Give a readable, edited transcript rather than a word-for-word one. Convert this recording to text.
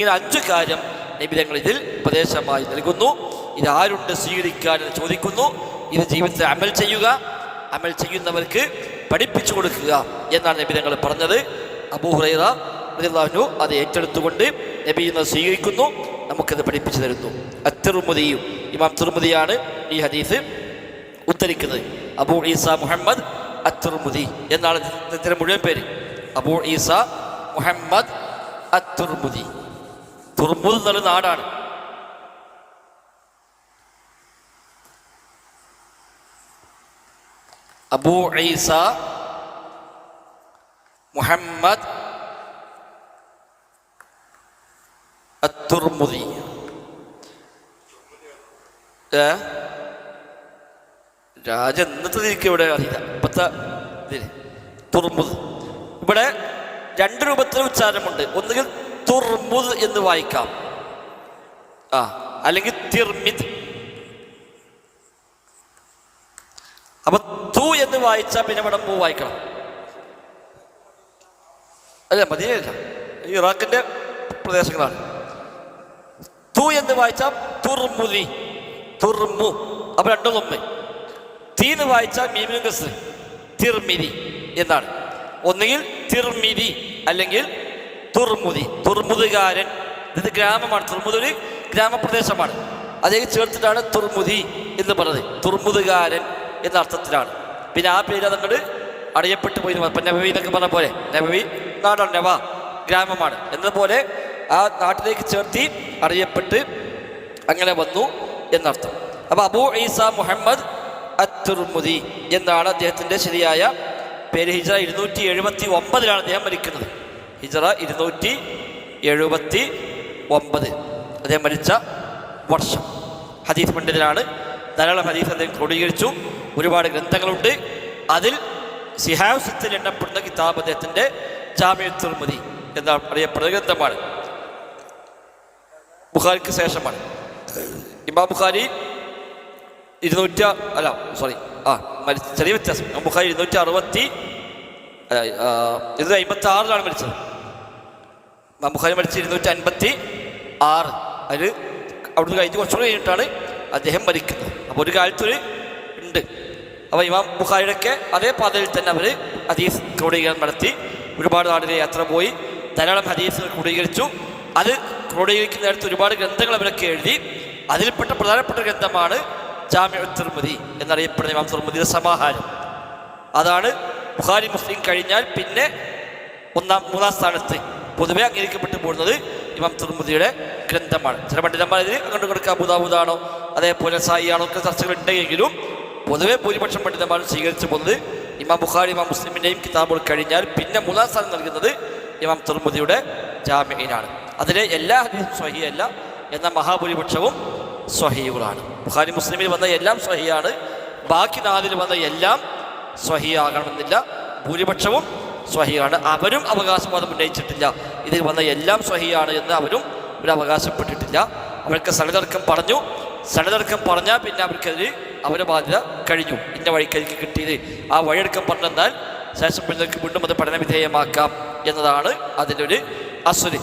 ഇങ്ങനെ 5 കാര്യം നബി തങ്ങൾ ഇതിൽ ഉപദേശമായി നൽകുന്നു. ഇതാരുണ്ട് സ്വീകരിക്കാൻ എന്ന് ചോദിക്കുന്നു. ഇത് ജീവിതത്തിൽ അമൽ ചെയ്യുക, അമൽ ചെയ്യുന്നവർക്ക് പഠിപ്പിച്ചു കൊടുക്കുക എന്നാണ് നബി തങ്ങൾ പറഞ്ഞത്. അബൂ ഹുറൈറ റളിയല്ലാഹു അൻഹു അത് ഏറ്റെടുത്തുകൊണ്ട് നബി ഇന്ന് സ്വീകരിക്കുന്നു, നമുക്കത് പഠിപ്പിച്ചു തരുന്നു. അത്തിർമുദിയും ഇമാം തിർമുദിയാണ് ഈ ഹദീസ് ഉദ്ധരിക്കുന്നത്. അബൂ ഈസ മുഹമ്മദ് അത്തിർമുദി എന്നാണ് ഇതിന്റെ മുഴുവൻ പേര്. അബൂ ഈസ മുഹമ്മദ് അത്തിർമുദി. തുർമുദ് എന്നുള്ള നാടാണ്. അബൂ ഈസ മുഹമ്മദ് അത്തുർമുദി. രാജ എന്നത്തെ തിരിക്ക് ഇവിടെ അറിയില്ല. ഇപ്പത്തെ തുർമുദ് ഇവിടെ 2 രൂപത്തിൽ ഉച്ചാരണമുണ്ട്. ഒന്നുകിൽ തുർമുദ് എന്ന് വായിക്കാം, അല്ലെങ്കിൽ തിർമിദ്. അപ്പൊ തു എന്ന് വായിച്ചാൽ പിന്നെ ഇവിടെ മൂ വായിക്കണം. അല്ല, മദീനയല്ല, ഇറാഖിന്റെ പ്രദേശങ്ങളാണ്. തു എന്ന് വായിച്ചാൽ തുർമുദി, തുർമു. അപ്പൊ 2 ഒമ്മ. തീന്ന് വായിച്ചാൽ മീമിനും കസ്റ്, തിർമിദി എന്നാണ്. ഒന്നുകിൽ തിർമിദി അല്ലെങ്കിൽ തുർമുദി. തുർമുദുകാരൻ. ഇത് ഗ്രാമമാണ്. തുർമുദ് ഒരു ഗ്രാമപ്രദേശമാണ്. അതേ ചേർത്തിട്ടാണ് തുർമുദി എന്ന് പറഞ്ഞത്. തുർമുദുകാരൻ എന്ന അർത്ഥത്തിലാണ്. പിന്നെ ആ പേര് അതങ്ങോട്ട് അറിയപ്പെട്ടു പോയി. ഇപ്പം നബവി എന്നൊക്കെ പറഞ്ഞ പോലെ, നബവി നാടാണ്, നവ ഗ്രാമമാണ് എന്നതുപോലെ ആ നാട്ടിലേക്ക് ചേർത്തി അറിയപ്പെട്ട് അങ്ങനെ വന്നു എന്നർത്ഥം. അപ്പോൾ അബൂ ഈസ മുഹമ്മദ് അത്തുർമുദി എന്നാണ് അദ്ദേഹത്തിൻ്റെ ശരിയായ പേര്. ഹിജ്റ 279 അദ്ദേഹം മരിക്കുന്നത്. ഹിജ്റ 279 അദ്ദേഹം മരിച്ച വർഷം. ഹദീസ് പണ്ഡിതനാണ്. ധാരാളം ഹദീസ് അദ്ദേഹം ക്രോഡീകരിച്ചു. ഒരുപാട് ഗ്രന്ഥങ്ങളുണ്ട്. അതിൽ സിഹാസിത്തിൽ എണ്ണപ്പെടുന്ന കിതാബ് അദ്ദേഹത്തിൻ്റെ ജാമിഉ തുർമുദി എന്നാണ് അറിയപ്പെടുന്ന ഗ്രന്ഥമാണ്. ബുഖാരിക്ക് ശേഷമാണ്. ഇമാം ബുഖാരി 256 വ്യത്യാസം. ബുഖാരി 256 മരിച്ചത്. ഇമാം ബുഖാരി മരിച്ചത് 256. അതിൽ അവിടുന്ന് കഴിഞ്ഞ് കുറച്ചുകൂടി കഴിഞ്ഞിട്ടാണ് അദ്ദേഹം മരിക്കുന്നത്. അപ്പോൾ ഒരു കാലത്തൊരു ഉണ്ട്. അപ്പോൾ ഇമാം ബുഖാരിയുടെയൊക്കെ അതേ പാതയിൽ തന്നെ അവർ ഹദീസ് ക്രോഡീകരണം നടത്തി. ഒരുപാട് നാടിനെ യാത്ര പോയി ധാരാളം ഹദീസുകൾ ക്രോഡീകരിച്ചു. അത് ക്രോഡീകരിക്കുന്ന നേരത്ത് ഒരുപാട് ഗ്രന്ഥങ്ങൾ അവരൊക്കെ എഴുതി. അതിൽപ്പെട്ട പ്രധാനപ്പെട്ട ഗ്രന്ഥമാണ് ജാമിഉ തുർമുദി എന്നറിയപ്പെടുന്ന ഇമാം തുർമുദിയുടെ സമാഹാരം. അതാണ് ബുഖാരി മുസ്ലിം കഴിഞ്ഞാൽ പിന്നെ 3-ാം സ്ഥാനത്ത് പൊതുവെ അംഗീകരിക്കപ്പെട്ടു പോകുന്നത് ഇമാം തുർമുദിയുടെ ഗ്രന്ഥമാണ്. ചില പണ്ഡിതന്മാർ ഇതിന് അങ്ങോട്ട് കൊടുക്കുക അബൂദാവൂദാണോ അതേപോലെ സായിയാണോ ഒക്കെ ചർച്ചകൾ ഉണ്ടെങ്കിലും പൊതുവെ ഭൂരിപക്ഷം പണ്ഡിതന്മാരും സ്വീകരിച്ചു പോകുന്നത് ഇമാം ബുഖാരി ഇമാം മുസ്ലിമിൻ്റെയും കിതാബുകൾ കഴിഞ്ഞാൽ പിന്നെ 3-ാം സ്ഥാനം നൽകുന്നത് ഇമാം തുർമുദിയുടെ ജാമിഇനാണ്. അതിലെ എല്ലാ ഹദീസും സ്വഹീഹല്ല, എന്നാൽ മഹാഭൂരിപക്ഷവും സ്വഹീഹുകളാണ്. ബുഖാരി മുസ്ലിമിൽ വന്ന എല്ലാം സ്വഹീഹാണ്. ബാക്കി 4 വന്ന എല്ലാം സ്വഹീഹാകണമെന്നില്ല. ഭൂരിപക്ഷവും സ്വഹീഹാണ്. അവരും അവകാശവാദം ഉന്നയിച്ചിട്ടില്ല ഇതിൽ വന്ന എല്ലാം സ്വഹീഹാണ് എന്ന് അവരും ഒരു അവകാശപ്പെട്ടിട്ടില്ല. അവർക്ക് സനദർക്കം പറഞ്ഞു. സനദർക്കം പറഞ്ഞാൽ പിന്നെ അവർക്കതിൽ അവരുടെ ബാധ്യത കഴിഞ്ഞു. ഇന്ന വഴിക്ക് കിട്ടിയത് ആ വഴിയെടുക്കം പറഞ്ഞെന്നാൽ ശേഷം പിന്നീട് വീണ്ടും അത് പഠനവിധേയമാക്കാം എന്നതാണ് അതിൻ്റെ ഒരു അസുരി.